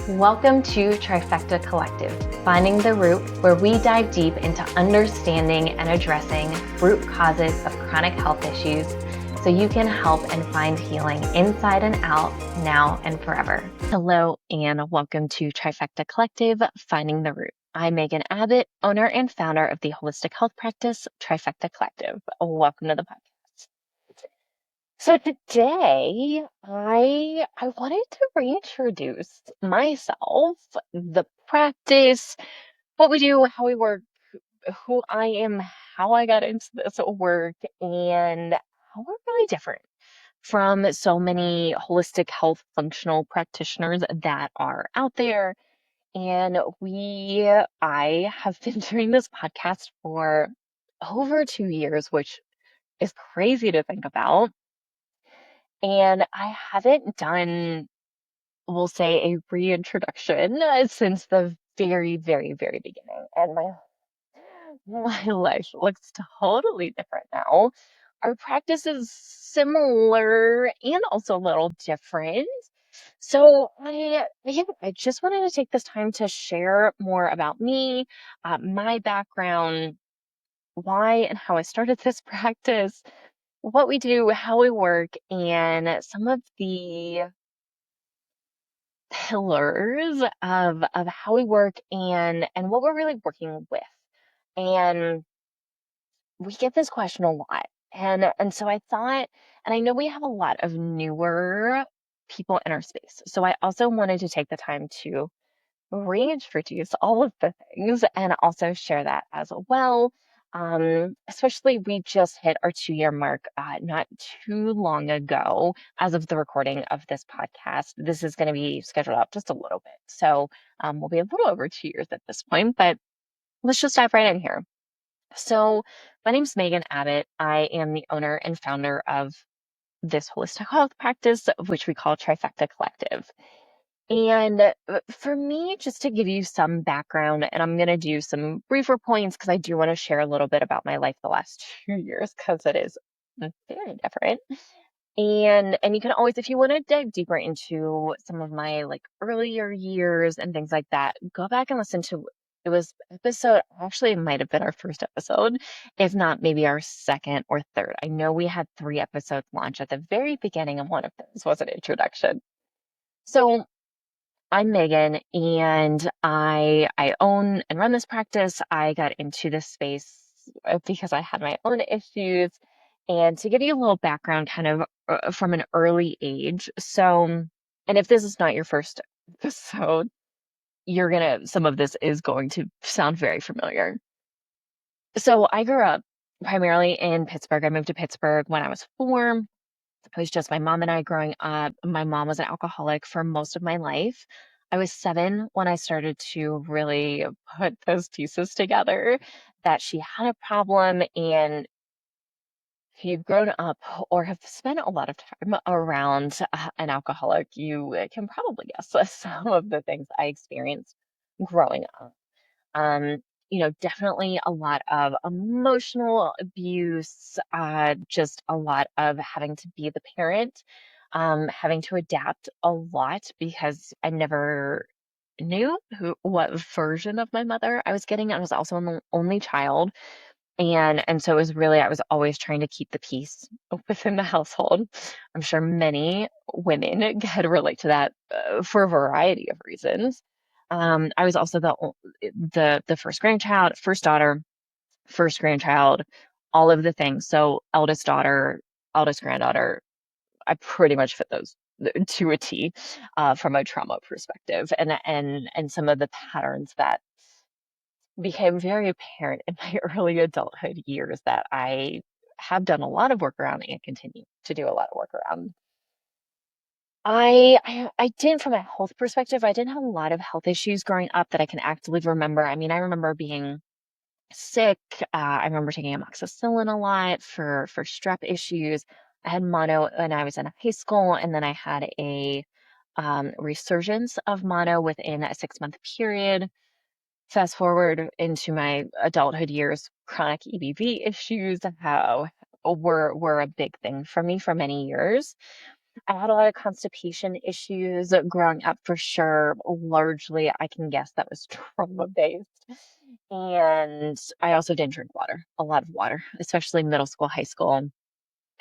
Welcome to Trifecta Collective, finding the root, where we dive deep into understanding and addressing root causes of chronic health issues so you can help and find healing inside and out, now and forever. Hello, and welcome to Trifecta Collective, Finding the Root. I'm Megan Abbott, owner and founder of the holistic health practice Trifecta Collective. Welcome to the podcast. So today I wanted to reintroduce myself, the practice, what we do, how we work, who I am, how I got into this work, and how we're really different from so many holistic health functional practitioners that are out there. And I have been doing this podcast for over 2 years, which is crazy to think about. And I haven't done, we'll say, a reintroduction since the very, very, very beginning. And my life looks totally different now. Our practice is similar and also a little different. So I just wanted to take this time to share more about me, my background, why and how I started this practice, what we do, how we work, and some of the pillars of how we work and what we're really working with. And we get this question a lot. And so I thought, and I know we have a lot of newer people in our space. So I also wanted to take the time to reintroduce all of the things and also share that as well. Especially we just hit our 2-year mark not too long ago as of the recording of this podcast. This is going to be scheduled out just a little bit. So we'll be a little over 2 years at this point, but let's just dive right in here. So my name's Megan Abbott. I am the owner and founder of this holistic health practice, which we call Trifecta Collective. And for me, just to give you some background, and I'm going to do some briefer points because I do want to share a little bit about my life the last 2 years because it is very different. And you can always, if you want to dive deeper into some of my like earlier years and things like that, go back and listen to it was episode, actually it might have been our first episode, if not maybe our second or third. I know we had 3 episodes launch at the very beginning, and one of those was an introduction. So I'm Megan, and I own and run this practice. I got into this space because I had my own issues. And to give you a little background, kind of from an early age. So, and if this is not your first episode, some of this is going to sound very familiar. So I grew up primarily in Pittsburgh. I moved to Pittsburgh when I was 4. It was just my mom and I growing up. My mom was an alcoholic for most of my life. I was 7 when I started to really put those pieces together that she had a problem. And if you've grown up or have spent a lot of time around an alcoholic, you can probably guess some of the things I experienced growing up. Um, definitely a lot of emotional abuse, just a lot of having to be the parent, having to adapt a lot because I never knew what version of my mother I was getting. I was also an only child. And so it was really, I was always trying to keep the peace within the household. I'm sure many women can relate to that for a variety of reasons. I was also the first grandchild, first daughter, first grandchild, all of the things. So eldest daughter, eldest granddaughter, I pretty much fit those to a T from a trauma perspective, and some of the patterns that became very apparent in my early adulthood years that I have done a lot of work around and continue to do a lot of work around. I didn't, from a health perspective, I didn't have a lot of health issues growing up that I can actively remember. I mean, I remember being sick. I remember taking amoxicillin a lot for strep issues. I had mono when I was in high school, and then I had a resurgence of mono within a 6-month period. Fast forward into my adulthood years, chronic EBV issues how were a big thing for me for many years. I had a lot of constipation issues growing up for sure. Largely, I can guess that was trauma based. And I also didn't drink water, a lot of water, especially middle school, high school.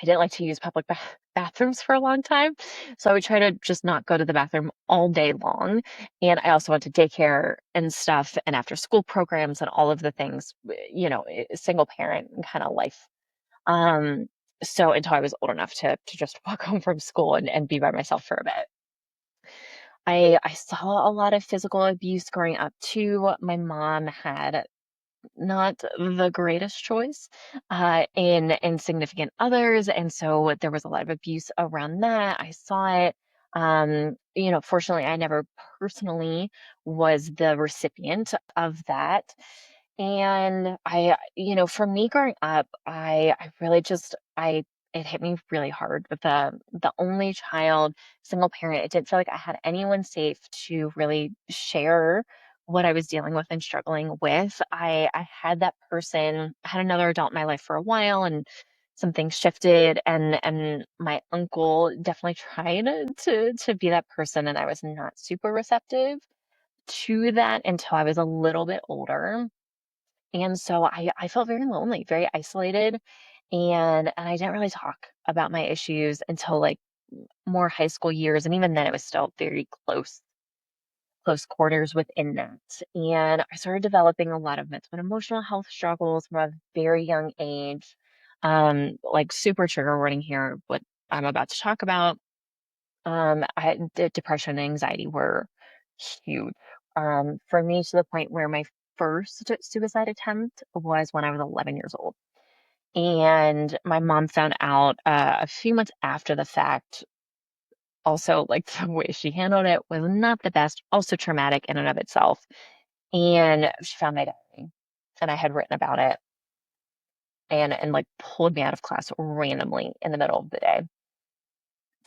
I didn't like to use public bathrooms for a long time. So I would try to just not go to the bathroom all day long. And I also went to daycare and stuff and after school programs and all of the things, single parent kind of life. Um, so until I was old enough to just walk home from school and be by myself for a bit. I saw a lot of physical abuse growing up too. My mom had not the greatest choice in significant others, and so there was a lot of abuse around that. I saw it. Fortunately, I never personally was the recipient of that. And for me growing up, I really just I it hit me really hard with the only child, single parent. It didn't feel like I had anyone safe to really share what I was dealing with and struggling with. I had that person, I had another adult in my life for a while and some things shifted and my uncle definitely tried to be that person and I was not super receptive to that until I was a little bit older. And so I felt very lonely, very isolated, and I didn't really talk about my issues until like more high school years, and even then it was still very close quarters within that. And I started developing a lot of mental and emotional health struggles from a very young age. Like super trigger warning here, what I'm about to talk about. Depression and anxiety were huge. For me to the point where my first suicide attempt was when I was 11 years old. And my mom found out a few months after the fact. Also, like the way she handled it was not the best, also traumatic in and of itself. And she found my diary, and I had written about it, and like pulled me out of class randomly in the middle of the day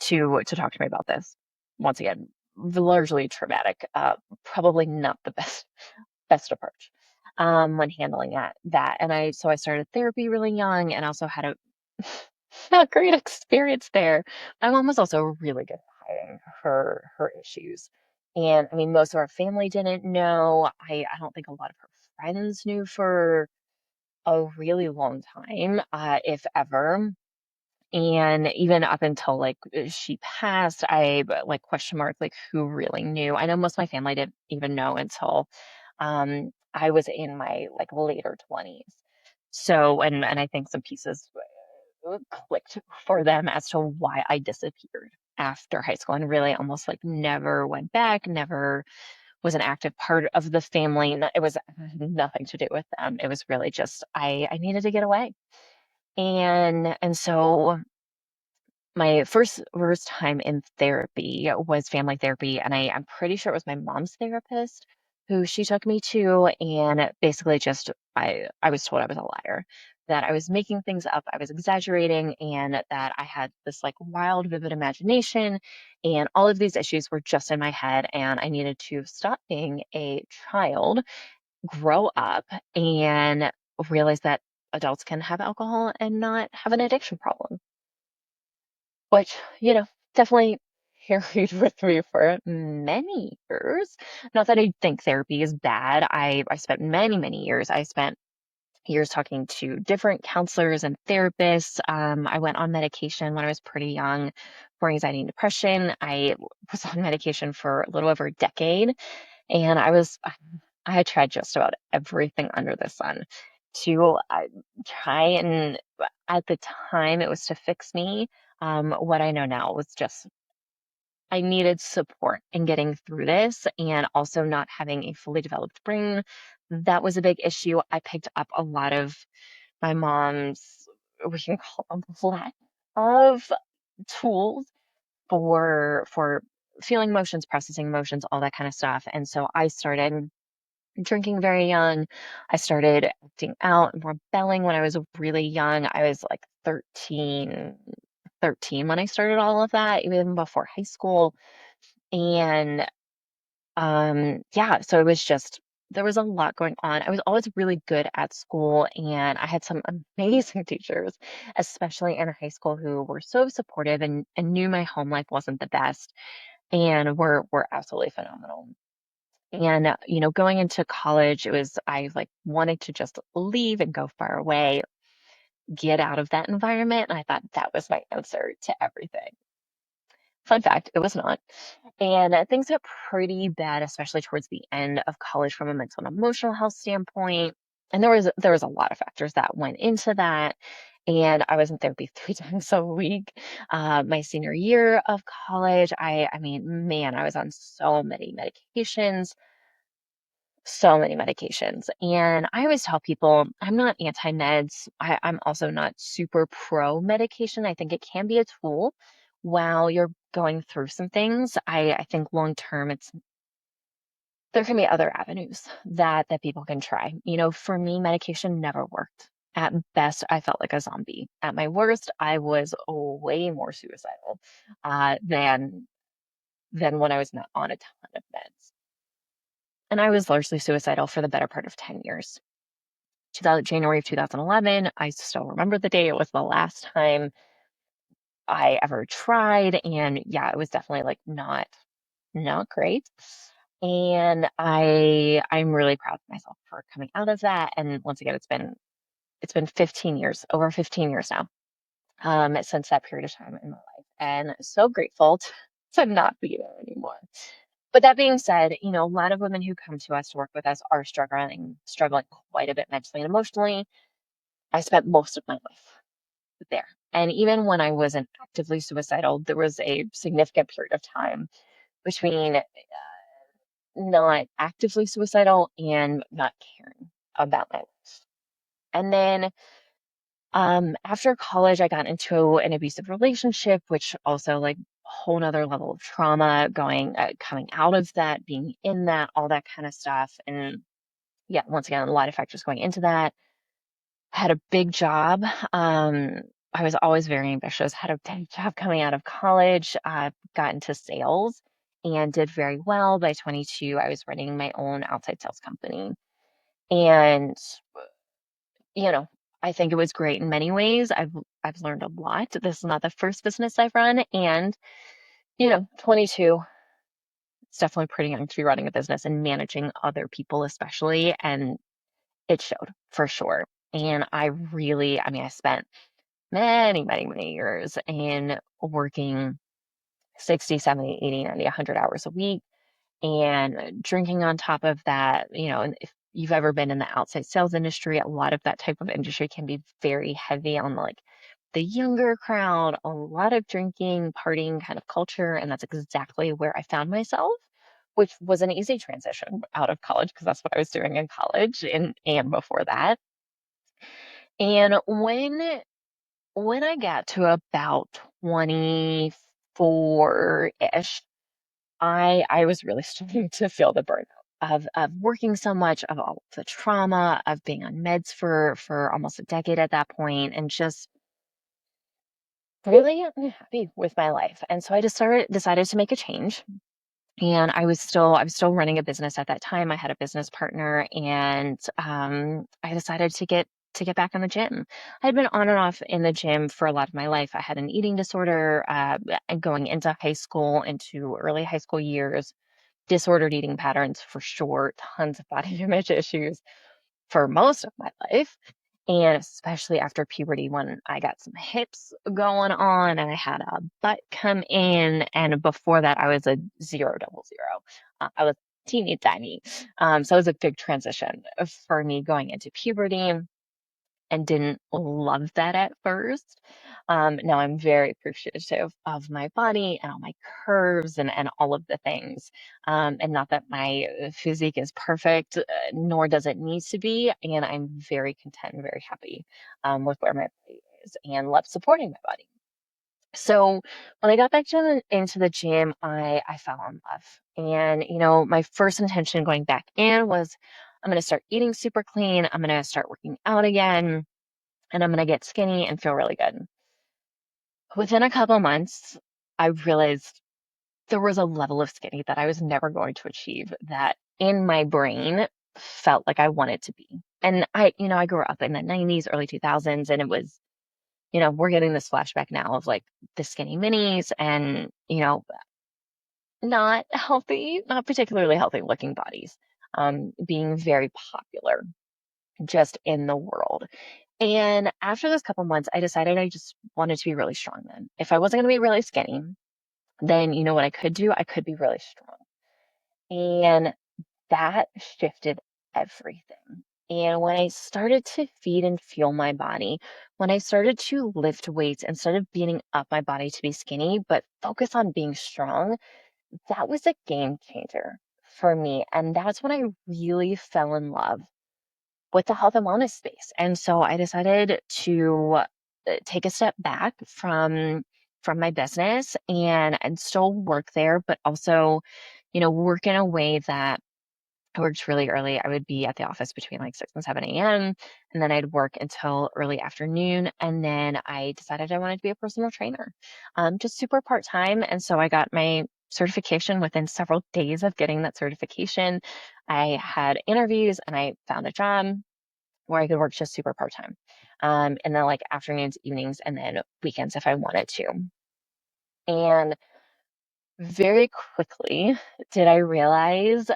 to talk to me about this. Once again, largely traumatic. Probably not the best approach when handling that. And I started therapy really young, and also had a not great experience there. My mom was also really good at hiding her issues. And I mean, most of our family didn't know. I don't think a lot of her friends knew for a really long time, if ever. And even up until like she passed, like question mark, like who really knew? I know most of my family didn't even know until I was in my like later 20s. So, and I think some pieces clicked for them as to why I disappeared after high school and really almost like never went back, never was an active part of the family. It was had nothing to do with them. It was really just I needed to get away. And so my first time in therapy was family therapy, and I'm pretty sure it was my mom's therapist who she took me to, and basically just I was told I was a liar, that I was making things up, I was exaggerating, and that I had this like wild, vivid imagination, and all of these issues were just in my head, and I needed to stop being a child, grow up, and realize that adults can have alcohol and not have an addiction problem. Which, definitely carried with me for many years. Not that I think therapy is bad. I spent many years. I spent years talking to different counselors and therapists. I went on medication when I was pretty young for anxiety and depression. I was on medication for a little over a decade, and I had tried just about everything under the sun to try and at the time it was to fix me. What I know now was just I needed support in getting through this and also not having a fully developed brain. That was a big issue. I picked up a lot of my mom's, we can call them lack of tools for feeling emotions, processing emotions, all that kind of stuff. And so I started drinking very young. I started acting out and rebelling when I was really young. I was like 13 when I started all of that, even before high school. And yeah, so it was just there was a lot going on. I was always really good at school, and I had some amazing teachers, especially in high school, who were so supportive and knew my home life wasn't the best and were absolutely phenomenal. And going into college, I like wanted to just leave and go far away, get out of that environment. And I thought that was my answer to everything. Fun fact, it was not. And things got pretty bad, especially towards the end of college from a mental and emotional health standpoint. And there was a lot of factors that went into that. And I was in therapy 3 times a week. My senior year of college, I mean, man, I was on so many medications. And I always tell people I'm not anti-meds. I'm also not super pro medication. I think it can be a tool while you're going through some things. I think long term there can be other avenues that people can try. For me, medication never worked. At best, I felt like a zombie. At my worst, I was way more suicidal than when I was not on a ton of meds. And I was largely suicidal for the better part of 10 years. January of 2011, I still remember the day. It was the last time I ever tried, and yeah, it was definitely like not great. And I'm really proud of myself for coming out of that. And once again, it's been 15 years, over 15 years now, since that period of time in my life, and so grateful to not be there anymore. But that being said, a lot of women who come to us to work with us are struggling quite a bit mentally and emotionally. I spent most of my life there. And even when I wasn't actively suicidal, there was a significant period of time between not actively suicidal and not caring about my life. And then after college, I got into an abusive relationship, which also like whole nother level of trauma coming out of that, being in that, all that kind of stuff. And yeah, once again, a lot of factors going into that. Had a big job. I was always very ambitious, had a big job coming out of college, got into sales and did very well. By 22, I was running my own outside sales company. And, you know, I think it was great in many ways. I've learned a lot. This is not the first business I've run. And, 22, it's definitely pretty young to be running a business and managing other people, especially. And it showed for sure. And I spent many, many, many years in working 60, 70, 80, 90, 100 hours a week and drinking on top of that. And if you've ever been in the outside sales industry, a lot of that type of industry can be very heavy on like the younger crowd, a lot of drinking, partying kind of culture. And that's exactly where I found myself, which was an easy transition out of college because that's what I was doing in college and before that. And when I got to about 24-ish, I was really starting to feel the burnout of working so much, of all the trauma, of being on meds for almost a decade at that point, and just really unhappy with my life. And so I just decided to make a change. And I was still running a business at that time. I had a business partner, and I decided to get back in the gym. I'd been on and off in the gym for a lot of my life. I had an eating disorder, and going into high school, into early high school years, disordered eating patterns for sure, tons of body image issues for most of my life. And especially after puberty, when I got some hips going on and I had a butt come in. And before that, I was a 000. I was teeny tiny. So it was a big transition for me going into puberty and didn't love that at first. Now I'm very appreciative of my body and all my curves and all of the things. And not that my physique is perfect, nor does it need to be. And I'm very content and very happy with where my body is and love supporting my body. So when I got back into the gym, I fell in love. And, my first intention going back in was I'm going to start eating super clean. I'm going to start working out again, and I'm going to get skinny and feel really good. Within a couple months, I realized there was a level of skinny that I was never going to achieve, that in my brain felt like I wanted to be. And I grew up in the 90s, early 2000s, and it was, we're getting this flashback now of like the skinny minis and, not healthy, not particularly healthy looking bodies, being very popular just in the world. And after those couple months, I decided I just wanted to be really strong then. If I wasn't going to be really skinny, then you know what I could do? I could be really strong. And that shifted everything. And when I started to feed and fuel my body, when I started to lift weights instead of beating up my body to be skinny, but focus on being strong, that was a game changer for me. And that's when I really fell in love with the health and wellness space. And so I decided to take a step back from my business and still work there, but also, work in a way that I worked really early. I would be at the office between like 6 and 7 a.m. And then I'd work until early afternoon. And then I decided I wanted to be a personal trainer, just super part-time. And so I got my certification within several days of getting that certification. I had interviews and I found a job where I could work just super part-time. And then like afternoons, evenings, and then weekends if I wanted to. And very quickly did I realize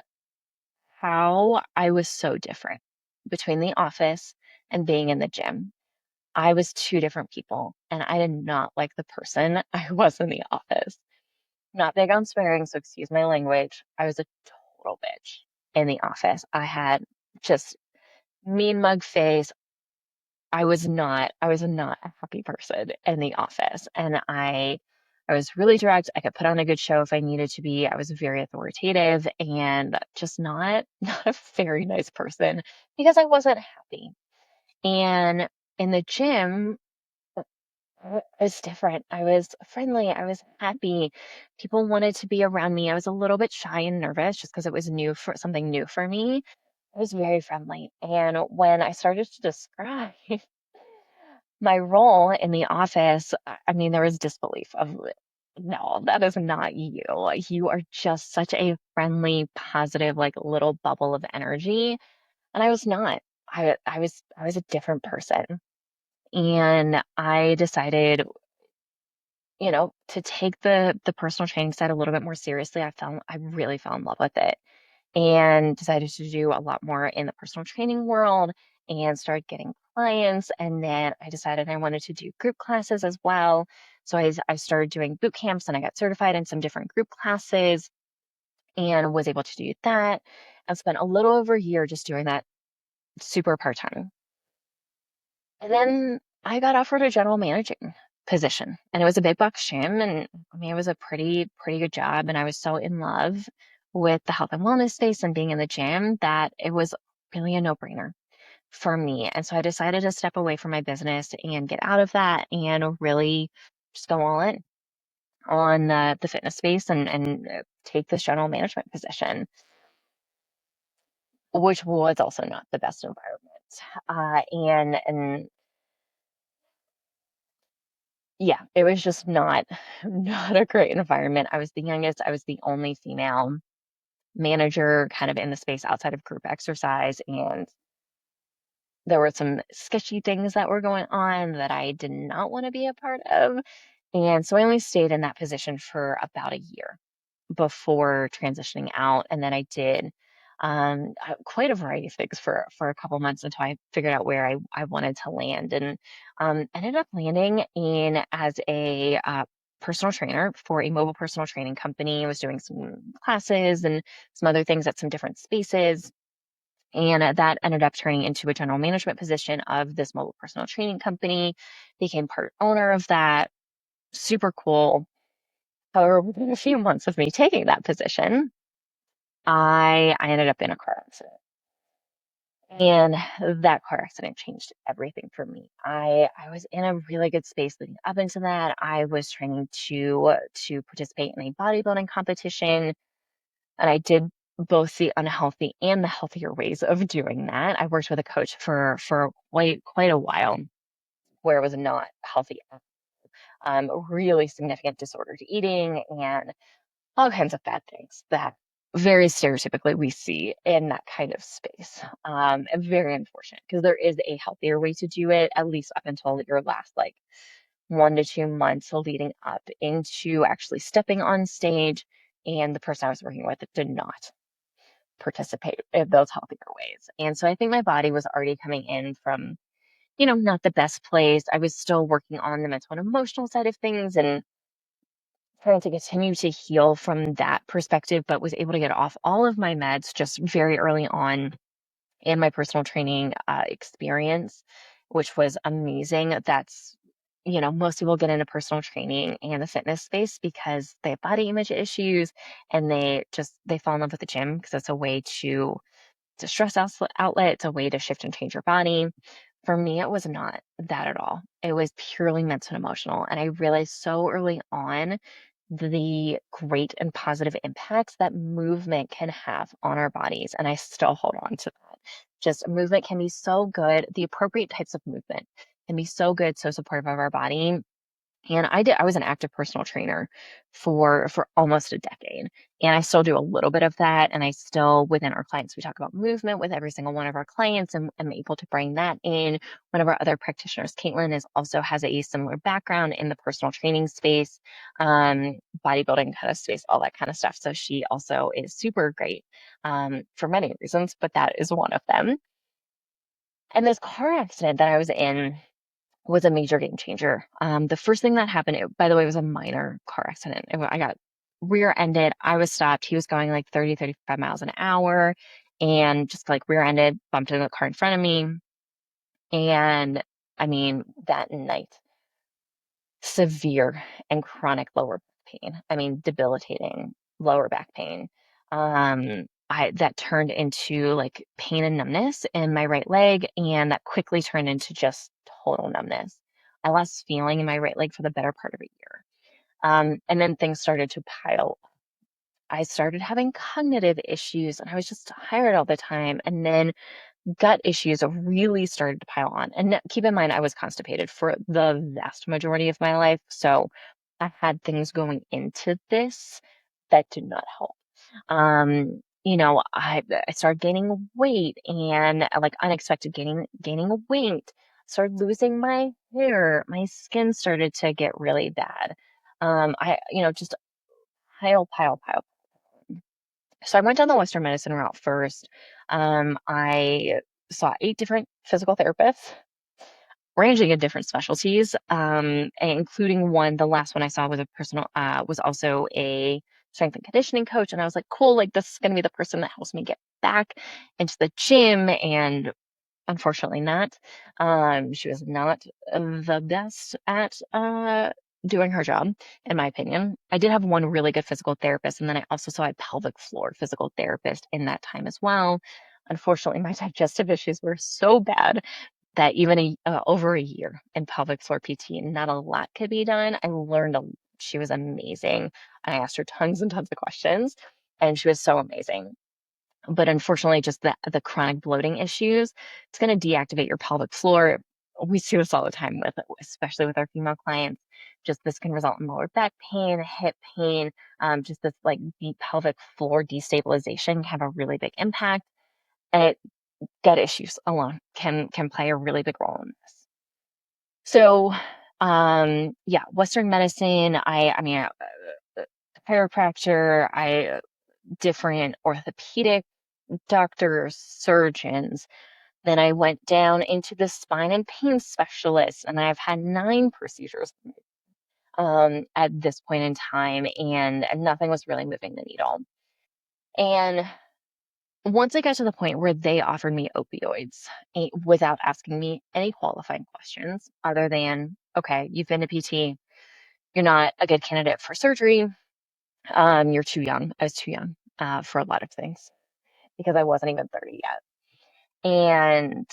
how I was so different between the office and being in the gym. I was two different people, and I did not like the person I was in the office. Not big on swearing, so excuse my language. I was a total bitch in the office. I had just mean mug face. I was not a happy person in the office. And I was really direct. I could put on a good show if I needed to be. I was very authoritative and just not, not a very nice person because I wasn't happy. And in the gym, I was different. I was friendly. I was happy. People wanted to be around me. I was a little bit shy and nervous just because it was something new for me. I was very friendly. And when I started to describe my role in the office, I mean, there was disbelief of, no, that is not you. You are just such a friendly, positive, like little bubble of energy. And I was not. I was a different person. And I decided, to take the personal training side a little bit more seriously. I really fell in love with it and decided to do a lot more in the personal training world and started getting clients. And then I decided I wanted to do group classes as well. So I started doing boot camps and I got certified in some different group classes and was able to do that. I spent a little over a year just doing that super part time. And then I got offered a general managing position and it was a big box gym. And I mean, it was a pretty good job. And I was so in love with the health and wellness space and being in the gym that it was really a no-brainer for me. And so I decided to step away from my business and get out of that and really just go all in on the fitness space and take this general management position, which was also not the best environment. And yeah, it was just not not a great environment. I was the youngest. I was the only female manager kind of in the space outside of group exercise, and there were some sketchy things that were going on that I did not want to be a part of. And so I only stayed in that position for about a year before transitioning out. And then I did quite a variety of things for a couple months until I figured out where I wanted to land. And ended up landing in as a personal trainer for a mobile personal training company. I was doing some classes and some other things at some different spaces. And that ended up turning into a general management position of this mobile personal training company, became part owner of that. Super cool. However, within a few months of me taking that position, I ended up in a car accident. And that car accident changed everything for me. I was in a really good space leading up into that. I was training to participate in a bodybuilding competition, and I did both the unhealthy and the healthier ways of doing that. I worked with a coach for quite a while where it was not healthy, really significant disordered eating and all kinds of bad things that very stereotypically we see in that kind of space. And very unfortunate because there is a healthier way to do it, at least up until your last like 1 to 2 months leading up into actually stepping on stage. And the person I was working with did not participate in those healthier ways. And so I think my body was already coming in from, not the best place. I was still working on the mental and emotional side of things and trying to continue to heal from that perspective, but was able to get off all of my meds just very early on in my personal training experience, which was amazing. Most people get into personal training and the fitness space because they have body image issues and they fall in love with the gym because it's a way to it's a outlet. It's a way to shift and change your body. For me, it was not that at all. It was purely mental and emotional. And I realized so early on the great and positive impacts that movement can have on our bodies. And I still hold on to that. Just movement can be so good. The appropriate types of movement can be so good, so supportive of our body. And I was an active personal trainer for almost a decade. And I still do a little bit of that. And I still, within our clients, we talk about movement with every single one of our clients, and I'm able to bring that in. One of our other practitioners, Caitlin, also has a similar background in the personal training space, bodybuilding kind of space, all that kind of stuff. So she also is super great for many reasons, but that is one of them. And this car accident that I was in was a major game changer. The first thing that happened, by the way, was a minor car accident. I got rear-ended. I was stopped. He was going like 30, 35 miles an hour and just like rear-ended, bumped into the car in front of me. And I mean, that night, severe and chronic lower back pain. I mean, debilitating lower back pain. That turned into like pain and numbness in my right leg, and that quickly turned into just total numbness. I lost feeling in my right leg for the better part of a year. And then things started to pile. I started having cognitive issues, and I was just tired all the time. And then gut issues really started to pile on. And keep in mind, I was constipated for the vast majority of my life. So I had things going into this that did not help. I started gaining weight and like unexpected gaining weight, started losing my hair, my skin started to get really bad. Just pile. So I went down the Western medicine route first. I saw 8 different physical therapists, ranging in different specialties, including the last one I saw was also a strength and conditioning coach. And I was like, cool, like this is going to be the person that helps me get back into the gym. And unfortunately not. She was not the best at doing her job, in my opinion. I did have one really good physical therapist, and then I also saw a pelvic floor physical therapist in that time as well. Unfortunately, my digestive issues were so bad that even over a year in pelvic floor PT, not a lot could be done. I learned she was amazing. I asked her tons and tons of questions, and she was so amazing. But unfortunately, just the chronic bloating issues, it's going to deactivate your pelvic floor. We see this all the time especially with our female clients. Just this can result in lower back pain, hip pain, just this like deep pelvic floor destabilization can have a really big impact. And gut issues alone can play a really big role in this. So, yeah, Western medicine. I mean, chiropractor. Different orthopedic doctors, surgeons. Then I went down into the spine and pain specialist, and I've had 9 procedures at this point in time, and nothing was really moving the needle. And once I got to the point where they offered me opioids without asking me any qualifying questions other than, okay, you've been to PT, you're not a good candidate for surgery, you're too young. I was too young for a lot of things because I wasn't even 30 yet. And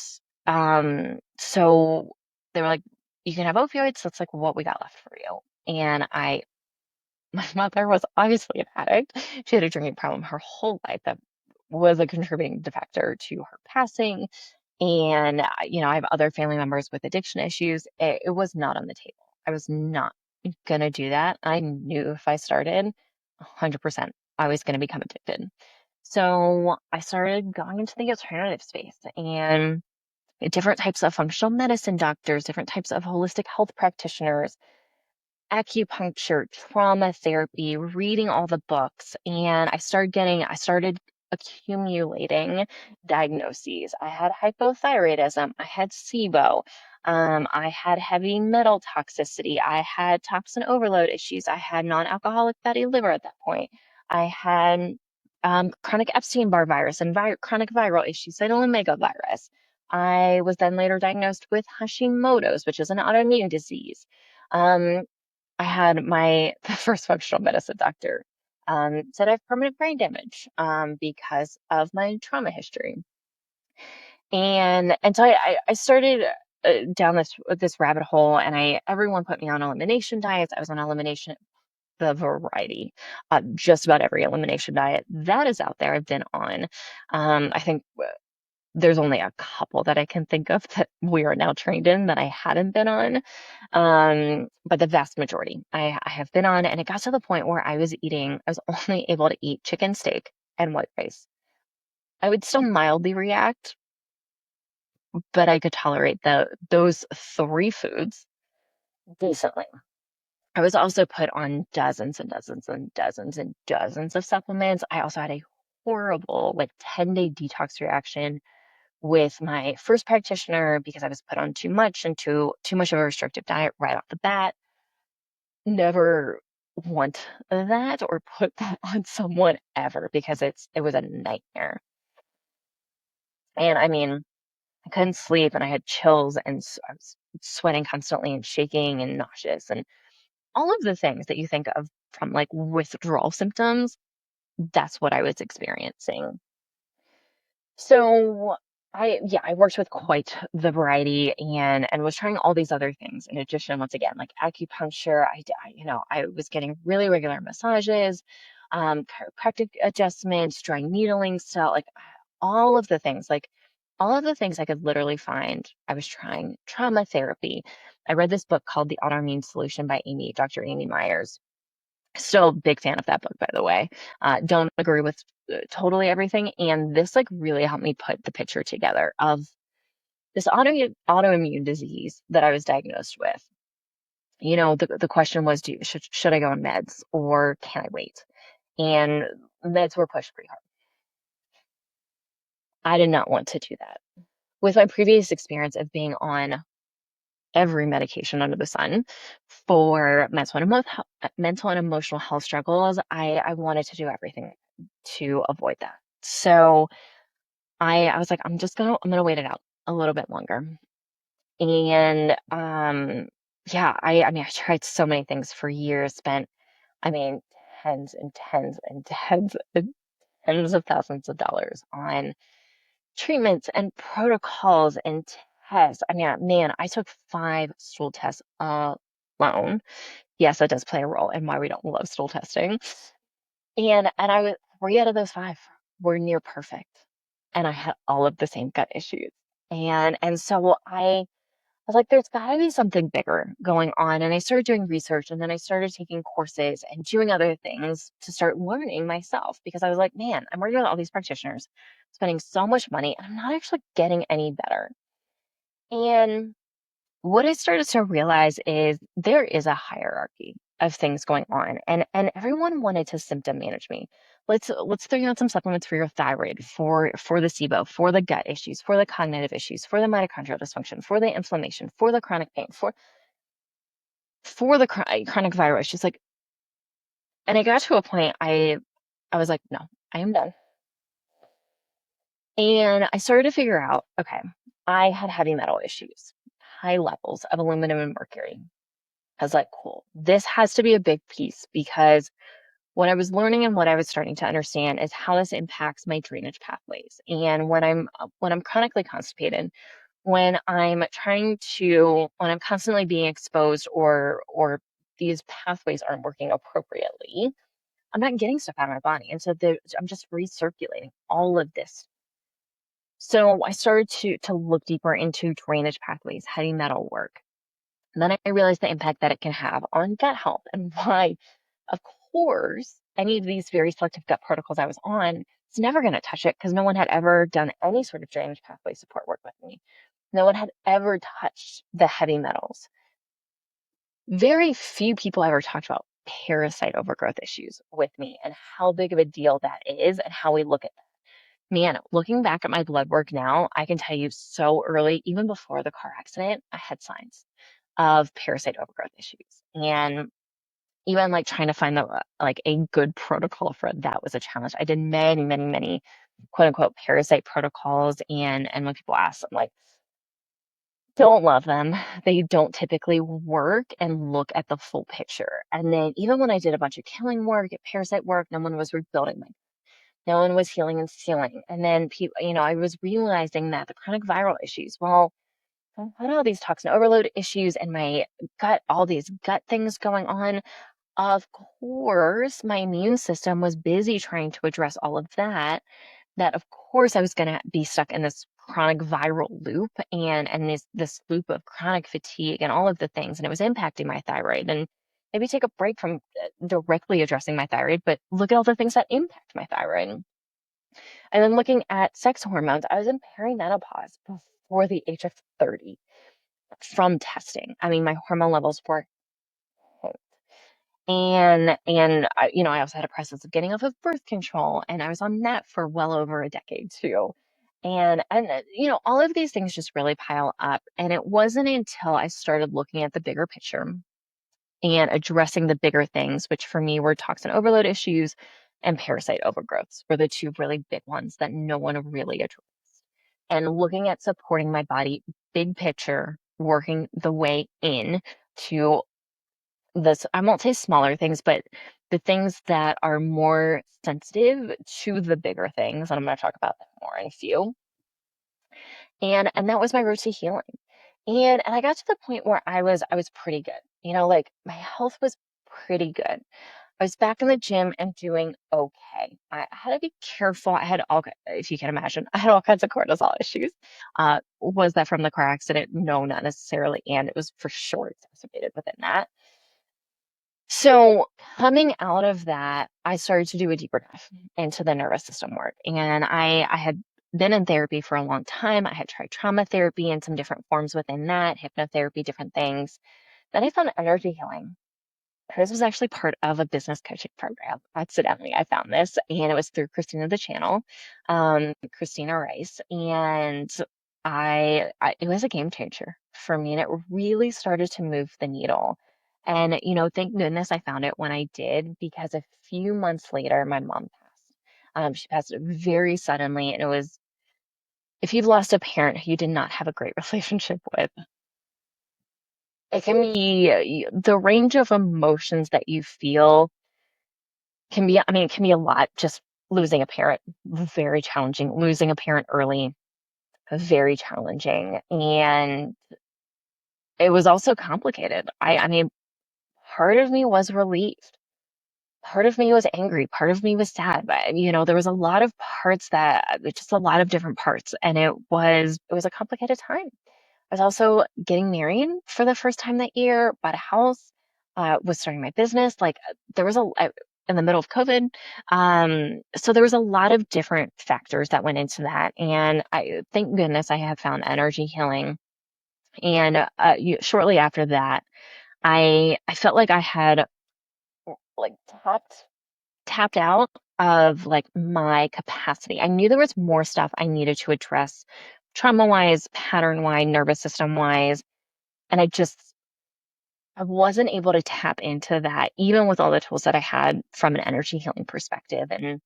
so they were like, you can have opioids. That's like what we got left for you. And my mother was obviously an addict. She had a drinking problem her whole life that was a contributing factor to her passing. And, I have other family members with addiction issues. It was not on the table. I was not going to do that. I knew if I started, 100% I was going to become addicted. So I started going into the alternative space and different types of functional medicine doctors, different types of holistic health practitioners, acupuncture, trauma therapy, reading all the books, and I started accumulating diagnoses. I had hypothyroidism, I had SIBO, I had heavy metal toxicity, I had toxin overload issues, I had non-alcoholic fatty liver at that point. I had chronic Epstein-Barr virus and chronic viral issues, cytomegalovirus. I was then later diagnosed with Hashimoto's, which is an autoimmune disease. Um, I had my first functional medicine doctor said I have permanent brain damage because of my trauma history. And so I started down this rabbit hole, and everyone put me on elimination diets. I was on elimination, the variety, just about every elimination diet that is out there I've been on. I think there's only a couple that I can think of that we are now trained in that I hadn't been on. But the vast majority I have been on, and it got to the point where I was only able to eat chicken, steak, and white rice. I would still mildly react, but I could tolerate those three foods decently. I was also put on dozens and dozens and dozens and dozens of supplements. I also had a horrible, like, 10-day detox reaction with my first practitioner because I was put on too much and too much of a restrictive diet right off the bat. Never want that or put that on someone ever because it was a nightmare. And I mean, I couldn't sleep and I had chills and I was sweating constantly and shaking and nauseous and all of the things that you think of from like withdrawal symptoms. That's what I was experiencing. So I worked with quite the variety and was trying all these other things in addition, once again, like acupuncture. I was getting really regular massages, chiropractic adjustments, dry needling, so like all of the things, like all of the things I could literally find. I was trying trauma therapy. I read this book called The Autoimmune Solution by Dr. Amy Myers. Still a big fan of that book, by the way. Don't agree with totally everything. And this like really helped me put the picture together of this autoimmune disease that I was diagnosed with. The question was, should I go on meds or can I wait? And meds were pushed pretty hard. I did not want to do that. With my previous experience of being on every medication under the sun for mental and emotional health struggles, I wanted to do everything to avoid that. So I was like, I'm gonna wait it out a little bit longer. And yeah, I mean I tried so many things for years, spent I mean tens and tens and tens and tens of thousands of dollars on treatments and protocols and tests. I mean, man, I took 5 stool tests alone. Yes, that does play a role in why we don't love stool testing. And I was 3 out of those 5 were near perfect. And I had all of the same gut issues. And so I was like, there's got to be something bigger going on. And I started doing research and then I started taking courses and doing other things to start learning myself because I was like, man, I'm working with all these practitioners, spending so much money, and I'm not actually getting any better. And what I started to realize is there is a hierarchy of things going on, and everyone wanted to symptom manage me. Let's throw you on some supplements for your thyroid, for the SIBO, for the gut issues, for the cognitive issues, for the mitochondrial dysfunction, for the inflammation, for the chronic pain, for the chronic virus. Just like, and I got to a point I was like, no, I am done. And I started to figure out, okay, I had heavy metal issues, high levels of aluminum and mercury. I was like, cool, this has to be a big piece because what I was learning and what I was starting to understand is how this impacts my drainage pathways. And when I'm chronically constipated, when I'm constantly being exposed or these pathways aren't working appropriately, I'm not getting stuff out of my body. And so I'm just recirculating all of this. So I started to look deeper into drainage pathways, heavy metal work. And then I realized the impact that it can have on gut health and why, of course, any of these very selective gut protocols I was on, it's never going to touch it because no one had ever done any sort of drainage pathway support work with me. No one had ever touched the heavy metals. Very few people ever talked about parasite overgrowth issues with me and how big of a deal that is and how we look at that. Man, looking back at my blood work now, I can tell you so early, even before the car accident, I had signs of parasite overgrowth issues. And even like trying to find like a good protocol for that was a challenge. I did many, many, many quote unquote parasite protocols. And when people ask, I'm like, don't love them. They don't typically work and look at the full picture. And then even when I did a bunch of killing work, parasite work, no one was rebuilding no one was healing and sealing. And then people, I was realizing that the chronic viral issues, well, I had all these toxin overload issues and my gut, all these gut things going on. Of course, my immune system was busy trying to address all of that. That of course I was going to be stuck in this chronic viral loop and this loop of chronic fatigue and all of the things, and it was impacting my thyroid. And maybe take a break from directly addressing my thyroid, but look at all the things that impact my thyroid. And then looking at sex hormones, I was in perimenopause before the age of 30 from testing. I mean, my hormone levels were and I also had a process of getting off of birth control, and I was on that for well over a decade too. And all of these things just really pile up. And it wasn't until I started looking at the bigger picture and addressing the bigger things, which for me were toxin overload issues and parasite overgrowths, were the two really big ones that no one really addressed. And looking at supporting my body, big picture, working the way in to this, I won't say smaller things, but the things that are more sensitive to the bigger things. And I'm going to talk about that more in a few. And that was my road to healing. And I got to the point where I was pretty good. Like my health was pretty good. I was back in the gym and doing okay. I had to be careful. If you can imagine, I had all kinds of cortisol issues. Was that from the car accident? No, not necessarily. And it was for sure exacerbated within that. So coming out of that, I started to do a deeper dive into the nervous system work. And I had been in therapy for a long time. I had tried trauma therapy and some different forms within that, hypnotherapy, different things. Then I found energy healing. Hers was actually part of a business coaching program. Accidentally, I found this, and it was through Christina the channel, Christina Rice, and it was a game changer for me, and it really started to move the needle. And thank goodness I found it when I did, because a few months later, my mom passed. She passed very suddenly, and it was, if you've lost a parent who you did not have a great relationship with, it can be the range of emotions that you feel can be, I mean, it can be a lot. Just losing a parent, very challenging. Losing a parent early, very challenging. And it was also complicated. I mean, part of me was relieved. Part of me was angry. Part of me was sad. But, there was a lot of parts just a lot of different parts. And it was a complicated time. I was also getting married for the first time that year, bought a house, was starting my business. Like there was in the middle of COVID. So there was a lot of different factors that went into that. And I thank goodness I have found energy healing. And shortly after that, I felt like I had like tapped out of like my capacity. I knew there was more stuff I needed to address trauma wise, pattern wise, nervous system wise. And I wasn't able to tap into that, even with all the tools that I had from an energy healing perspective. And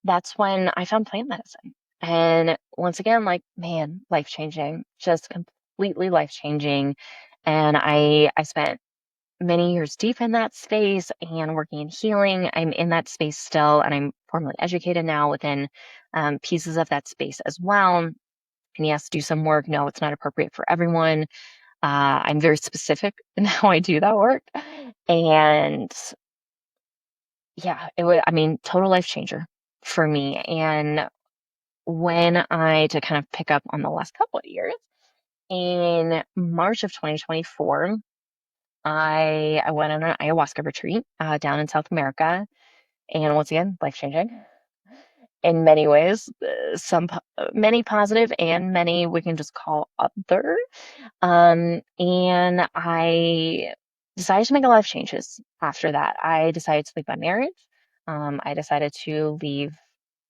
that's when I found plant medicine. And once again, like, man, life changing, just completely life changing. And I spent many years deep in that space and working in healing. I'm in that space still, and I'm formally educated now within pieces of that space as well. And yes, do some work. No, it's not appropriate for everyone. I'm very specific in how I do that work. And yeah, I mean, total life changer for me. And to kind of pick up on the last couple of years, in March of 2024, I went on an ayahuasca retreat down in South America, and once again, life changing in many ways. Many positive, and many we can just call other. And I decided to make a lot of changes after that. I decided to leave my marriage. I decided to leave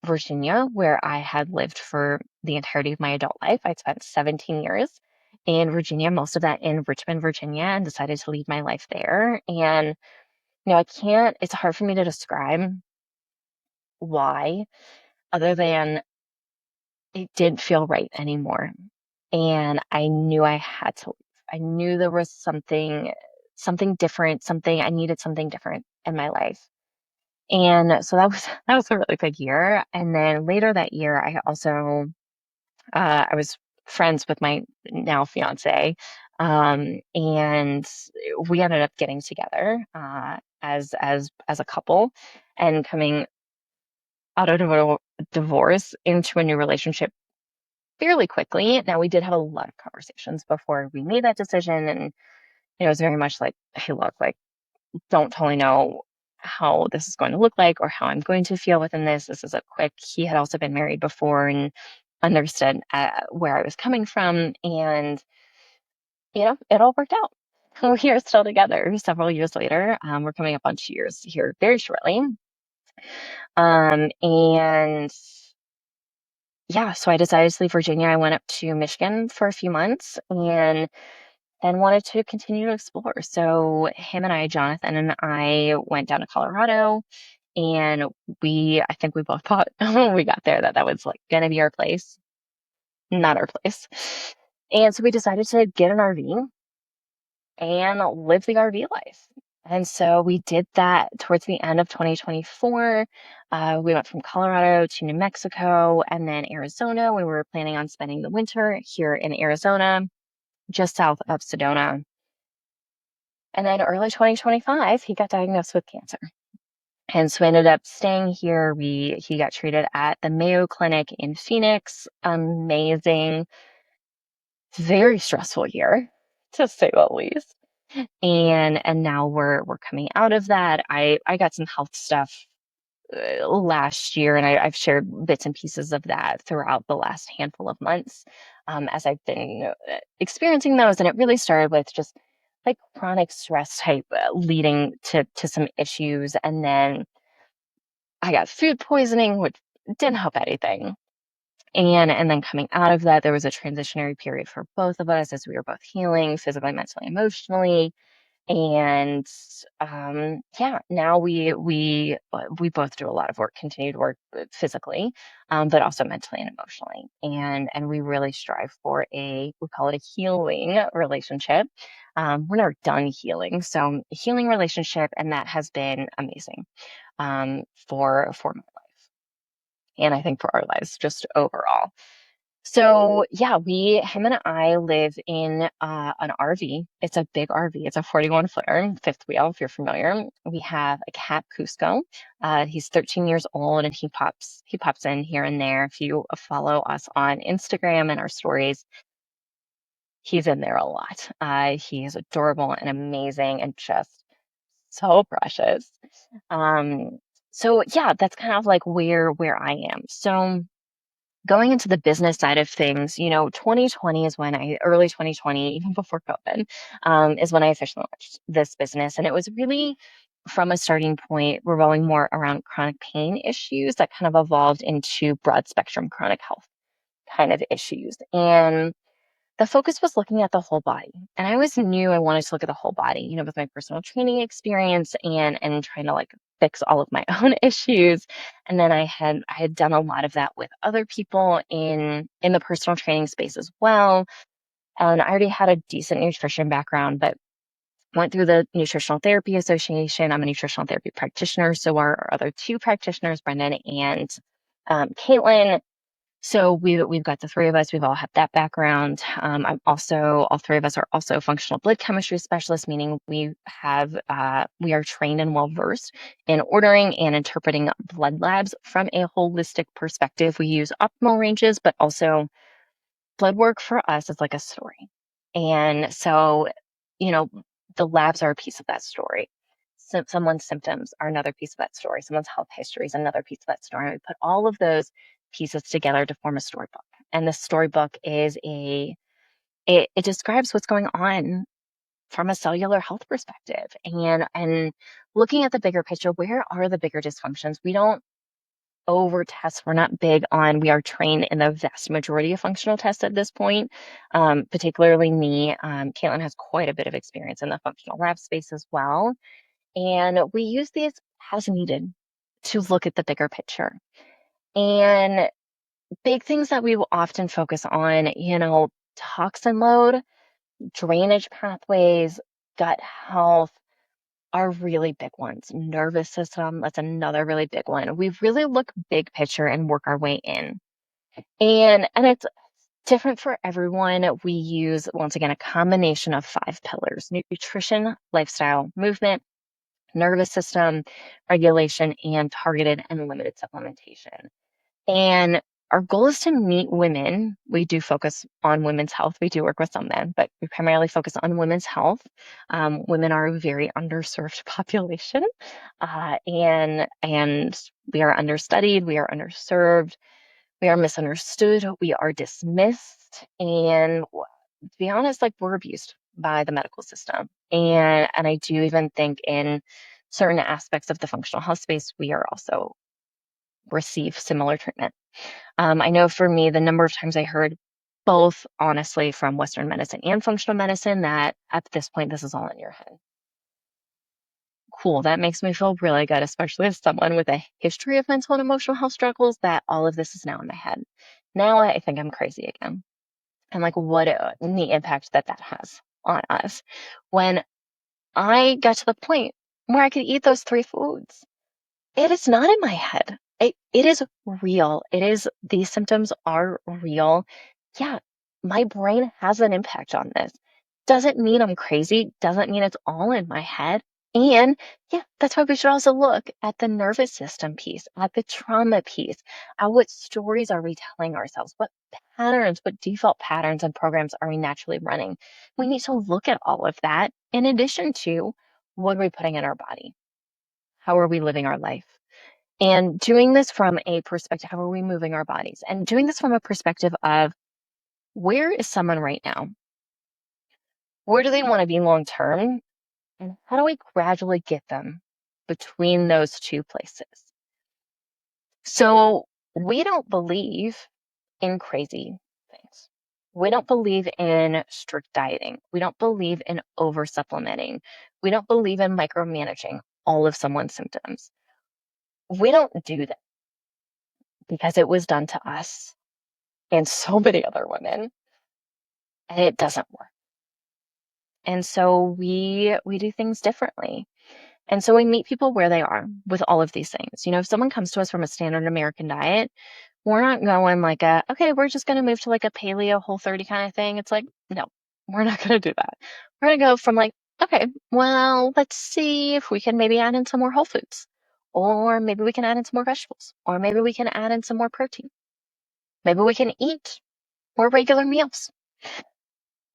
Virginia, where I had lived for the entirety of my adult life. I'd spent 17 years in Virginia, most of that in Richmond, Virginia, and decided to leave my life there. And, it's hard for me to describe why, other than it didn't feel right anymore. And I knew I had to leave. I knew there was something different, I needed something different in my life. And so that was a really big year. And then later that year, I was friends with my now fiance, and we ended up getting together as a couple and coming out of divorce into a new relationship fairly quickly. Now, we did have a lot of conversations before we made that decision, and it was very much like, hey, look, like, don't totally know how this is going to look like or how I'm going to feel within this. This is a quick. He had also been married before and understood where I was coming from, and it all worked out. We are still together several years later. We're coming up on 2 years here very shortly. And yeah, so I decided to leave Virginia. I went up to Michigan for a few months and then wanted to continue to explore. So Jonathan and I went down to Colorado, and I think we both thought when we got there that that was like going to be our place, not our place. And so we decided to get an RV and live the RV life. And so we did that towards the end of 2024. We went from Colorado to New Mexico and then Arizona. We were planning on spending the winter here in Arizona, just south of Sedona. And then early 2025, he got diagnosed with cancer. And so we ended up staying here. He got treated at the Mayo Clinic in Phoenix. Amazing, very stressful year, to say the least. And now we're coming out of that. I got some health stuff last year, and I've shared bits and pieces of that throughout the last handful of months, as I've been experiencing those. And it really started with just like chronic stress type leading to some issues. And then I got food poisoning, which didn't help anything. And then coming out of that, there was a transitionary period for both of us as we were both healing physically, mentally, emotionally. And yeah, now we both do a lot of work, continue to work physically, but also mentally and emotionally. And we really strive for we call it a healing relationship. We're never done healing, so a healing relationship, and that has been amazing for my life, and I think for our lives just overall. So yeah, him and I live in an RV. It's a big RV. It's a 41 footer, fifth wheel, if you're familiar. We have a cat, Cusco. He's 13 years old, and he pops in here and there. If you follow us on Instagram and our stories, he's in there a lot. He is adorable and amazing and just so precious. Um, so yeah, that's kind of like where I am. So going into the business side of things, 2020 is early 2020, even before COVID, is when I officially launched this business. And it was really from a starting point revolving more around chronic pain issues that kind of evolved into broad spectrum chronic health kind of issues. And the focus was looking at the whole body. And I always knew I wanted to look at the whole body, with my personal training experience and trying to like fix all of my own issues. And then I had done a lot of that with other people in the personal training space as well. And I already had a decent nutrition background, but went through the Nutritional Therapy Association. I'm a nutritional therapy practitioner. So our other two practitioners, Brendan and Caitlin. So we've got the three of us. We've all had that background. All three of us are also functional blood chemistry specialists, meaning we are trained and well versed in ordering and interpreting blood labs from a holistic perspective. We use optimal ranges, but also blood work for us is like a story. And so, you know, the labs are a piece of that story. Someone's symptoms are another piece of that story. Someone's health history is another piece of that story. And we put all of those pieces together to form a storybook. And the storybook is it describes what's going on from a cellular health perspective, and looking at the bigger picture. Where are the bigger dysfunctions? We don't over test. We're not big on, we are trained in the vast majority of functional tests at this point, particularly me. Caitlin has quite a bit of experience in the functional lab space as well. And we use these as needed to look at the bigger picture. And big things that we will often focus on, toxin load, drainage pathways, gut health are really big ones. Nervous system, that's another really big one. We really look big picture and work our way in. And it's different for everyone. We use, once again, a combination of 5 pillars: nutrition, lifestyle, movement, nervous system, regulation, and targeted and limited supplementation. And our goal is to meet women. We do focus on women's health. We do work with some men, but we primarily focus on women's health. Women are a very underserved population, and we are understudied, we are underserved, we are misunderstood, we are dismissed, and to be honest, like, we're abused by the medical system. And I do even think in certain aspects of the functional health space, we are also receive similar treatment. I know for me, the number of times I heard both, honestly, from Western medicine and functional medicine, that at this point, this is all in your head. Cool. That makes me feel really good, especially as someone with a history of mental and emotional health struggles, that all of this is now in my head. Now I think I'm crazy again. And like, what the impact that has on us. When I got to the point where I could eat those 3 foods, it is not in my head. It is real. These symptoms are real. Yeah, my brain has an impact on this. Doesn't mean I'm crazy. Doesn't mean it's all in my head. And yeah, that's why we should also look at the nervous system piece, at the trauma piece, at what stories are we telling ourselves? What patterns, what default patterns and programs are we naturally running? We need to look at all of that in addition to, what are we putting in our body? How are we living our life? And doing this from a perspective, how are we moving our bodies? And doing this from a perspective of, where is someone right now? Where do they want to be long term? And how do we gradually get them between those two places? So we don't believe in crazy things. We don't believe in strict dieting. We don't believe in over supplementing. We don't believe in micromanaging all of someone's symptoms. We don't do that because it was done to us and so many other women, and it doesn't work. And so we do things differently. And so we meet people where they are with all of these things. If someone comes to us from a standard American diet, we're not going like okay, we're just going to move to like a paleo Whole30 kind of thing. It's like, no, we're not going to do that. We're going to go from like, okay, well, let's see if we can maybe add in some more whole foods, or maybe we can add in some more vegetables, or maybe we can add in some more protein. Maybe we can eat more regular meals.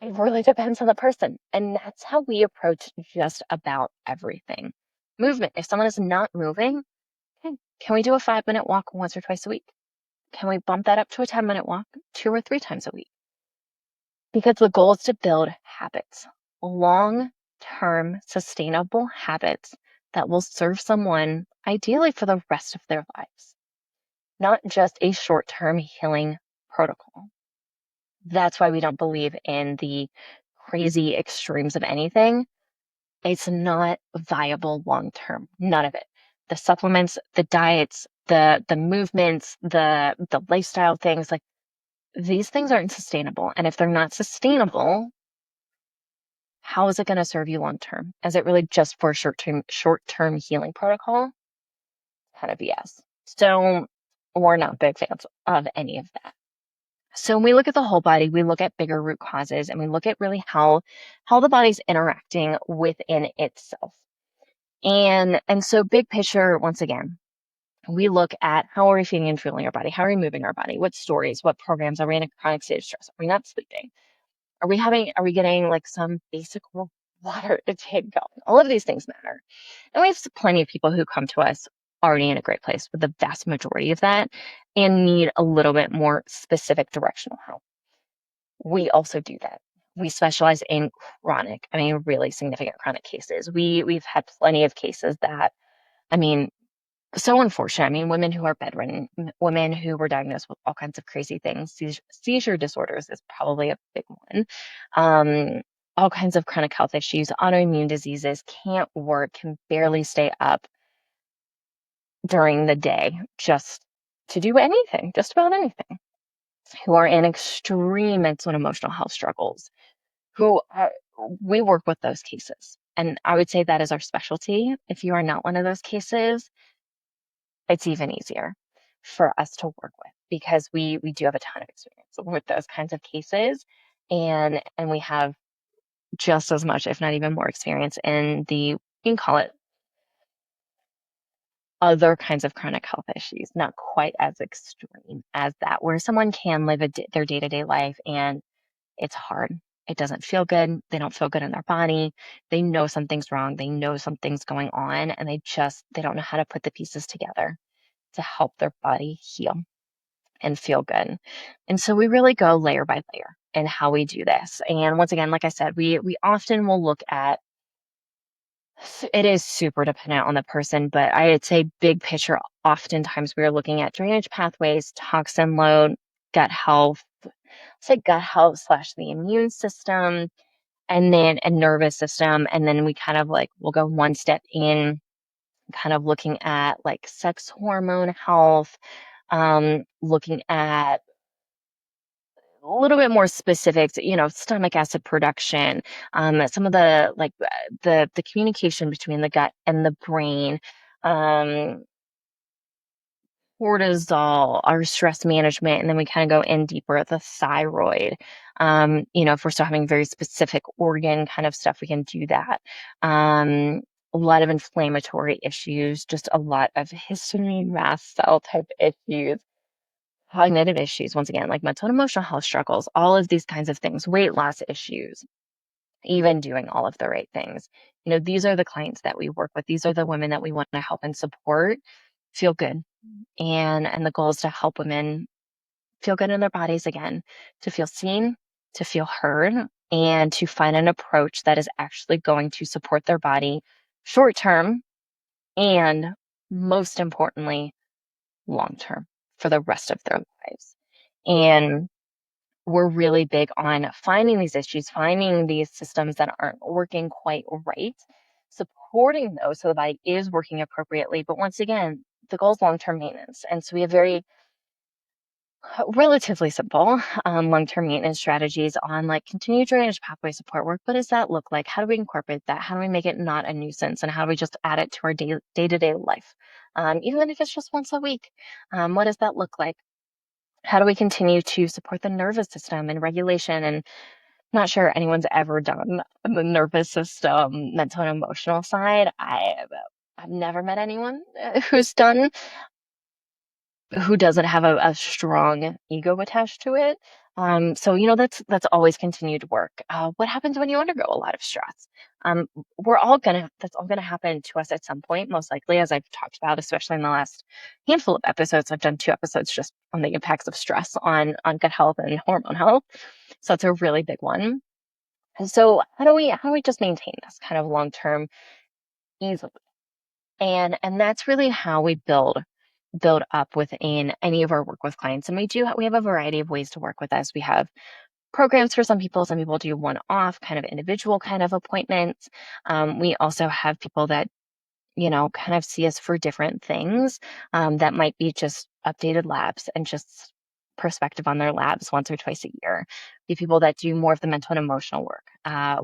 It really depends on the person. And that's how we approach just about everything. Movement. If someone is not moving, okay, can we do a 5-minute walk once or twice a week? Can we bump that up to a 10-minute walk 2 or 3 times a week? Because the goal is to build habits, long-term sustainable habits that will serve someone ideally for the rest of their lives, not just a short-term healing protocol. That's why we don't believe in the crazy extremes of anything. It's not viable long term. None of it. The supplements, the diets, the movements, the lifestyle things, like, these things aren't sustainable. And if they're not sustainable, how is it going to serve you long term? Is it really just for a short-term healing protocol? Kind of BS. So we're not big fans of any of that. So when we look at the whole body, we look at bigger root causes, and we look at really how the body's interacting within itself. And so big picture, once again, we look at, how are we feeding and fueling our body? How are we moving our body? What stories, what programs? Are we in a chronic state of stress? Are we not sleeping? Are we getting like some basic water intake going. All of these things matter. And we have plenty of people who come to us already in a great place with the vast majority of that and need a little bit more specific directional help. We also do that. We specialize in chronic, really significant chronic cases. We've had plenty of cases that, I mean, so unfortunate. Women who are bedridden, women who were diagnosed with all kinds of crazy things. Seizure disorders is probably a big one. All kinds of chronic health issues, autoimmune diseases, can't work, can barely stay up during the day just to do anything, just about anything, who are in extreme mental and emotional health struggles, we work with those cases. And I would say that is our specialty. If you are not one of those cases, it's even easier for us to work with because we do have a ton of experience with those kinds of cases. And we have just as much, if not even more experience in you can call it other kinds of chronic health issues, not quite as extreme as that, where someone can live their day-to-day life and it's hard. It doesn't feel good. They don't feel good in their body. They know something's wrong. They know something's going on, and they don't know how to put the pieces together to help their body heal and feel good. And so we really go layer by layer in how we do this. And once again, like I said, we often will look at it is super dependent on the person, but I'd say big picture, oftentimes we are looking at drainage pathways, toxin load, gut health, say gut health slash the immune system, and then a nervous system. And then we kind of we'll go one step in, kind of looking at like sex hormone health, looking at a little bit more specifics, stomach acid production, some of the the communication between the gut and the brain, um, cortisol, our stress management, and then we kind of go in deeper at the thyroid. If we're still having very specific organ kind of stuff, we can do that. A lot of inflammatory issues, just a lot of histamine, mast cell type issues, cognitive issues, once again, like mental and emotional health struggles, all of these kinds of things, weight loss issues, even doing all of the right things. These are the clients that we work with. These are the women that we want to help and support feel good. And the goal is to help women feel good in their bodies again, to feel seen, to feel heard, and to find an approach that is actually going to support their body short term and most importantly, long term for the rest of their lives. And we're really big on finding these issues, finding these systems that aren't working quite right, supporting those so the body is working appropriately. But once again, the goal is long-term maintenance. And so we have very relatively simple long-term maintenance strategies on like continued drainage pathway support work. What does that look like? How do we incorporate that? How do we make it not a nuisance? And how do we just add it to our day-to-day life? Even if it's just once a week, what does that look like? How do we continue to support the nervous system and regulation? And I'm not sure anyone's ever done the nervous system, mental and emotional side. I've never met anyone who doesn't have a strong ego attached to it. So that's always continued work. What happens when you undergo a lot of stress? That's all gonna happen to us at some point, most likely, as I've talked about, especially in the last handful of episodes. I've done 2 episodes just on the impacts of stress on gut health and hormone health. So it's a really big one. And so how do we just maintain this kind of long term easily? And that's really how we build up within any of our work with clients. And we have a variety of ways to work with us. We have programs for some people. Some people do one-off kind of individual kind of appointments. We also have people that kind of see us for different things, that might be just updated labs and just perspective on their labs once or twice a year. The people that do more of the mental and emotional work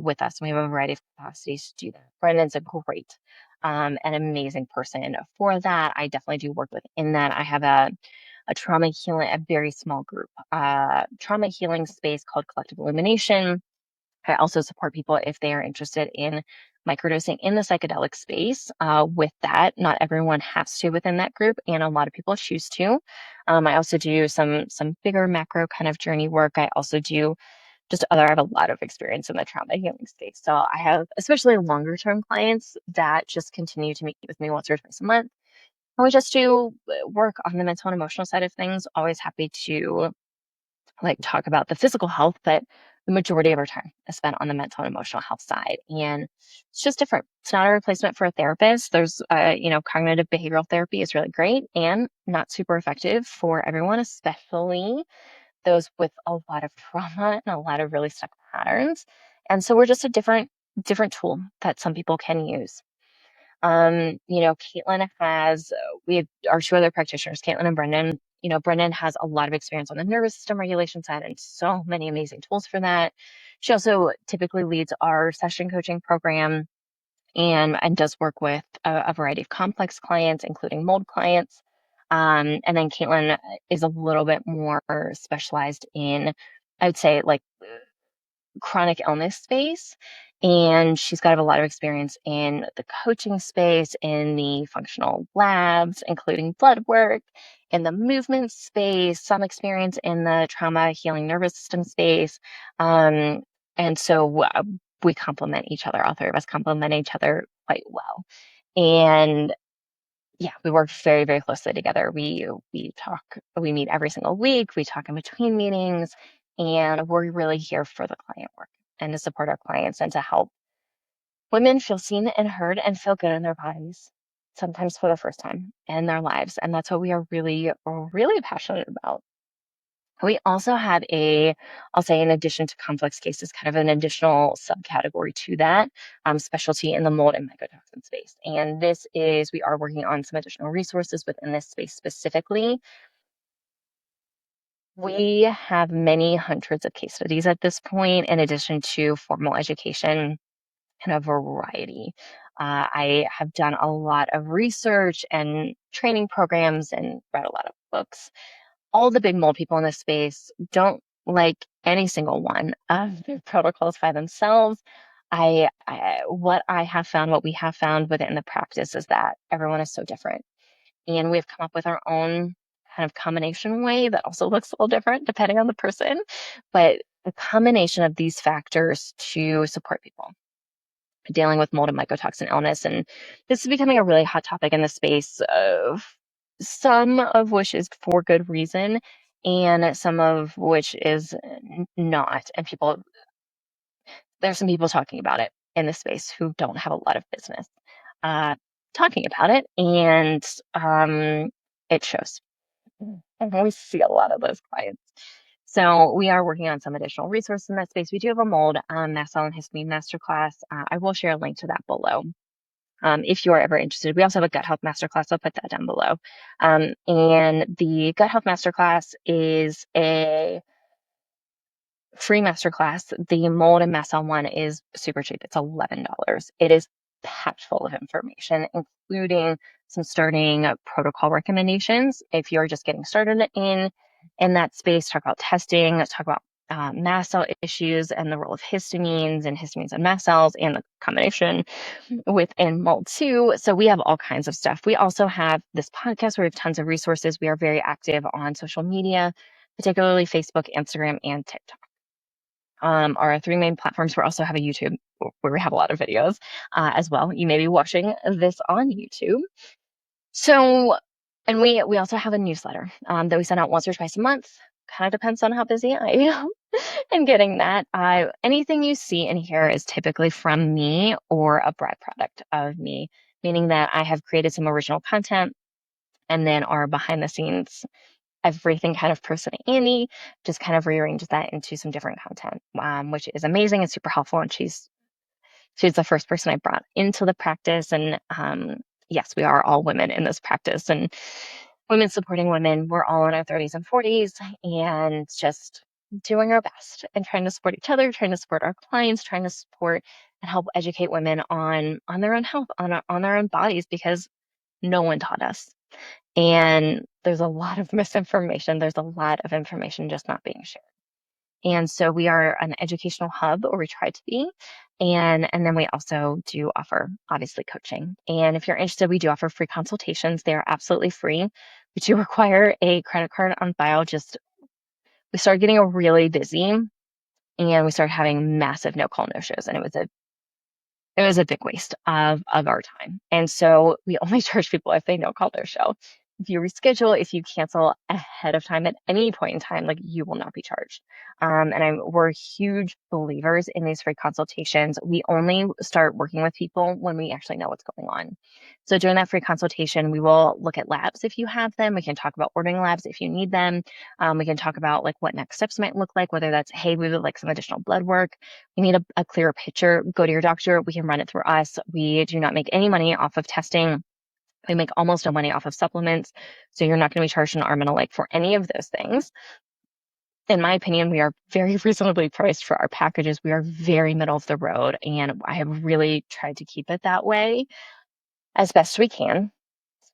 with us. And we have a variety of capacities to do that. Brendan's a great, an amazing person for that. I definitely do work within that. I have a trauma healing, a very small group, trauma healing space called Collective Illumination. I also support people if they are interested in microdosing in the psychedelic space. With that, not everyone has to within that group, and a lot of people choose to. I also do some bigger macro kind of journey work. I also do I have a lot of experience in the trauma healing space. So I have especially longer term clients that just continue to meet with me once or twice a month. And we just do work on the mental and emotional side of things. Always happy to like talk about the physical health, but the majority of our time is spent on the mental and emotional health side. And it's just different. It's not a replacement for a therapist. There's, cognitive behavioral therapy is really great and not super effective for everyone, especially those with a lot of trauma and a lot of really stuck patterns. And so we're just a different tool that some people can use. Caitlin has, we have our two other practitioners, Caitlin and Brendan. Brendan has a lot of experience on the nervous system regulation side and so many amazing tools for that. She also typically leads our session coaching program and does work with a variety of complex clients, including mold clients. And then Caitlin is a little bit more specialized in, I would say, like chronic illness space. And she's got a lot of experience in the coaching space, in the functional labs, including blood work, in the movement space, some experience in the trauma healing nervous system space. And so we complement each other. All three of us complement each other quite well. And yeah, we work very, very closely together. We talk, we meet every single week, we talk in between meetings, and we're really here for the client work and to support our clients and to help women feel seen and heard and feel good in their bodies, sometimes for the first time in their lives. And that's what we are really, really passionate about. We also have I'll say, in addition to complex cases, kind of an additional subcategory to that specialty in the mold and mycotoxin space. And we are working on some additional resources within this space specifically. We have many hundreds of case studies at this point, in addition to formal education and a variety. I have done a lot of research and training programs and read a lot of books. All the big mold people in this space don't like any single one of the protocols by themselves. What we have found within the practice is that everyone is so different. And we've come up with our own kind of combination way that also looks a little different depending on the person. But the combination of these factors to support people dealing with mold and mycotoxin illness. And this is becoming a really hot topic in the space of some of which is for good reason and some of which is not. And there's some people talking about it in the space who don't have a lot of business talking about it. And it shows. And we see a lot of those clients. So we are working on some additional resources in that space. We do have a mold mast cell and histamine masterclass. I will share a link to that below. If you are ever interested. We also have a gut health masterclass. I'll put that down below. And the gut health masterclass is a free masterclass. The mold and mast cell one is super cheap. It's $11. It is packed full of information, including some starting protocol recommendations. If you're just getting started in that space, talk about testing, talk about mast cell issues and the role of histamines and mast cells and the combination within mold too. So we have all kinds of stuff. We also have this podcast where we have tons of resources. We are very active on social media, particularly Facebook, Instagram, and TikTok. Our three main platforms. We also have a YouTube where we have a lot of videos as well. You may be watching this on YouTube. So, and we also have a newsletter that we send out once or twice a month. Kind of depends on how busy I am in getting that. Anything you see in here is typically from me or a byproduct of me, meaning that I have created some original content and then our behind the scenes everything kind of person Annie just kind of rearranged that into some different content, which is amazing and super helpful. And she's the first person I brought into the practice. And yes, we are all women in this practice and women supporting women. We're all in our 30s and 40s and just doing our best and trying to support each other, trying to support our clients, trying to support and help educate women on their own health, on their own bodies, because no one taught us. And there's a lot of misinformation. There's a lot of information just not being shared. And so we are an educational hub, or we try to be. And then we also do offer, obviously, coaching. And if you're interested, we do offer free consultations. They are absolutely free. We do require a credit card on file. We started getting really busy and we started having massive no call, no shows. And it was a big waste of our time. And so we only charge people if they no call, no show. If you reschedule, if you cancel ahead of time at any point in time, like you will not be charged. We're huge believers in these free consultations. We only start working with people when we actually know what's going on. So during that free consultation, we will look at labs if you have them. We can talk about ordering labs if you need them. We can talk about like what next steps might look like, whether that's, hey, we would like some additional blood work. We need a clearer picture. Go to your doctor. We can run it through us. We do not make any money off of testing. We make almost no money off of supplements. So you're not going to be charged an arm and a leg for any of those things. In my opinion, we are very reasonably priced for our packages. We are very middle of the road, and I have really tried to keep it that way as best we can.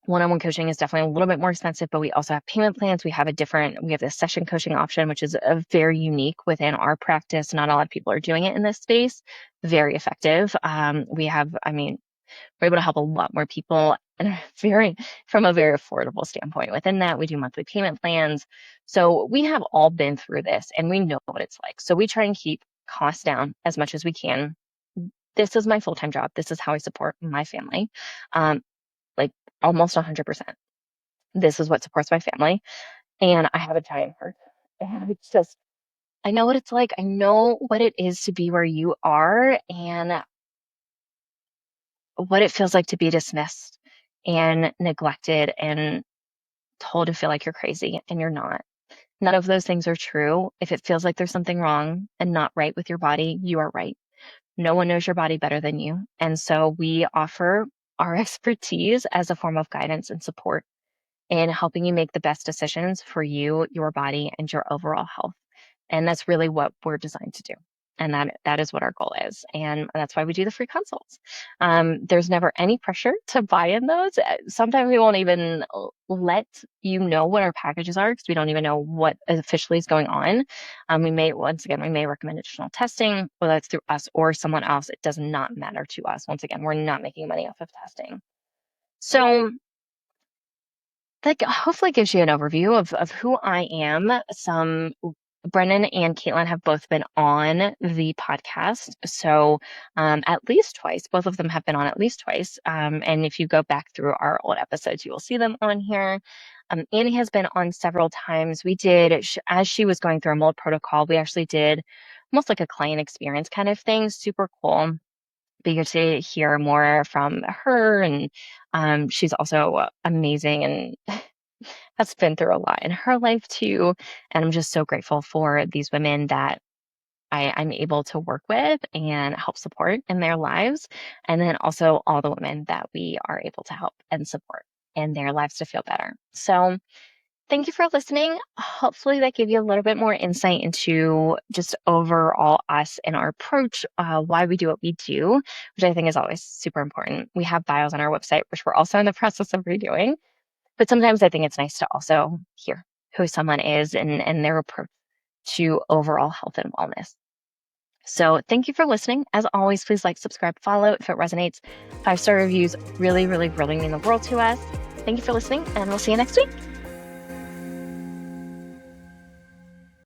One-on-one coaching is definitely a little bit more expensive, but we also have payment plans. We have this session coaching option, which is a very unique within our practice. Not a lot of people are doing it in this space. Very effective. We're able to help a lot more people and from a very affordable standpoint. Within that, we do monthly payment plans. So we have all been through this and we know what it's like. So we try and keep costs down as much as we can. This is my full-time job. This is how I support my family. Like almost 100%. This is what supports my family. And I have a giant heart. And it's just, I know what it's like. I know what it is to be where you are and what it feels like to be dismissed and neglected and told to feel like you're crazy, and you're not. None of those things are true. If it feels like there's something wrong and not right with your body, you are right. No one knows your body better than you. And so we offer our expertise as a form of guidance and support in helping you make the best decisions for you, your body, and your overall health. And that's really what we're designed to do. And that is what our goal is. And that's why we do the free consults. There's never any pressure to buy in those. Sometimes we won't even let you know what our packages are because we don't even know what officially is going on. We may recommend additional testing, whether it's through us or someone else. It does not matter to us. Once again, we're not making money off of testing. So that hopefully gives you an overview of who I am. Brennan and Caitlin have both been on the podcast. So at least twice, both of them have been on at least twice. And if you go back through our old episodes, you will see them on here. Annie has been on several times. We did, as she was going through a mold protocol, we actually did almost like a client experience kind of thing. Super cool. But you get to hear more from her. And she's also amazing and has been through a lot in her life too. And I'm just so grateful for these women that I'm able to work with and help support in their lives. And then also all the women that we are able to help and support in their lives to feel better. So thank you for listening. Hopefully that gave you a little bit more insight into just overall us and our approach, why we do what we do, which I think is always super important. We have bios on our website, which we're also in the process of redoing. But sometimes I think it's nice to also hear who someone is and their approach to overall health and wellness. So thank you for listening. As always, please like, subscribe, follow if it resonates. 5-star reviews really, really, really mean the world to us. Thank you for listening, and we'll see you next week.